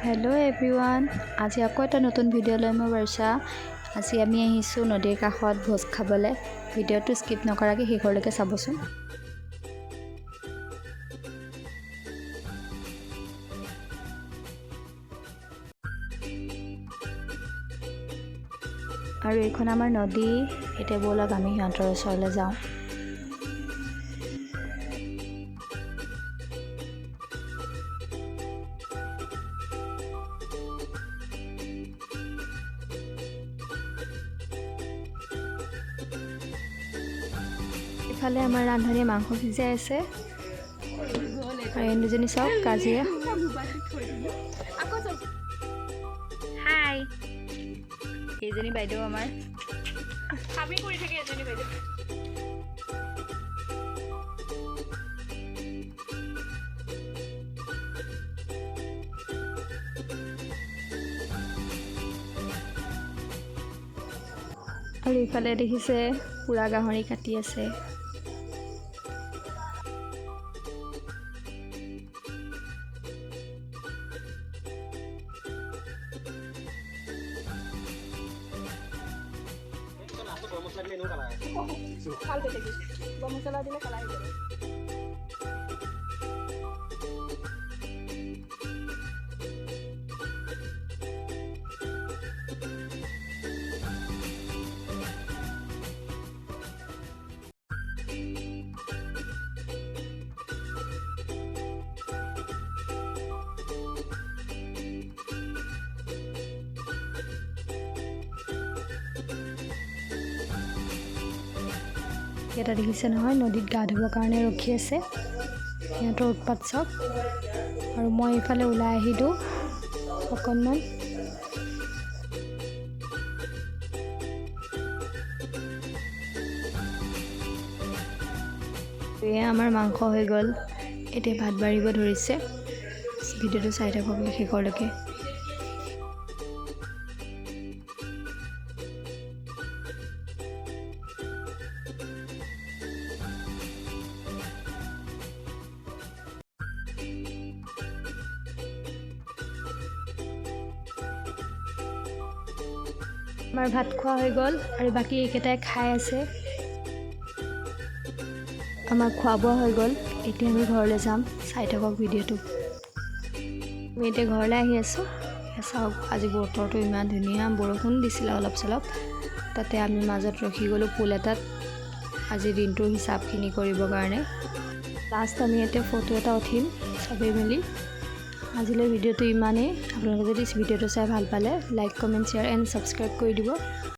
hello everyone आज আকৌ এটা নতুন ভিডিঅ' লৈ মই বৰ্ষা আজি আমি আহিছো নদীৰ কাষত ভোজ খাবলৈ ভিডিঅ'টো স্কিপ নকৰাকৈ শেষলৈকে চাবচোন আৰু এইখন আমাৰ নদী এতিয়া বলক আমি সিহঁতৰ ওচৰলৈ যাওঁ ইফালে আমাৰ ৰান্ধনীয়ে মাংস সিজাই আছে আৰু এই দুজনী চাওক কাজিয়া হাই এইজনী বাইদেউ আমাৰ আমি কৰি থাকে এজনী বাইদেউ আৰু ইফালে দেখিছে পুৰা গাহৰি কাটি আছে মছলা দিলে কালাই হৈ যাব এটা দেখিছে নহয় নদীত গা ধুবৰ কাৰণে ৰখি আছে সিহঁতৰ উৎপাত চাওক আৰু মই ইফালে ওলাই আহিলোঁ অকণমান এয়া আমাৰ মাংস হৈ গ'ল এতিয়া ভাত বাঢ়িব ধৰিছে ভিডিঅ'টো চাই থাকক শেষলৈকে আমাৰ ভাত খোৱা হৈ গ'ল আৰু বাকী এইকেইটাই খাই আছে আমাৰ খোৱা বোৱা হৈ গ'ল এতিয়া আমি ঘৰলৈ যাম চাই থাকক ভিডিঅ'টো আমি এতিয়া ঘৰলৈ আহি আছোঁ চাওক আজি বতৰটো ইমান ধুনীয়া বৰষুণ দিছিলে অলপ চলপ তাতে আমি মাজত ৰখি গ'লোঁ পুল এটাত আজি দিনটোৰ হিচাপখিনি কৰিবৰ কাৰণে লাষ্ট আমি ইয়াতে ফটো এটা উঠিম চবেই মিলি আজিলৈ ভিডিঅ'টো ইমানেই আপোনালোকে যদি ভিডিঅ'টো চাই ভাল পালে like comment share and subscribe কৰি দিব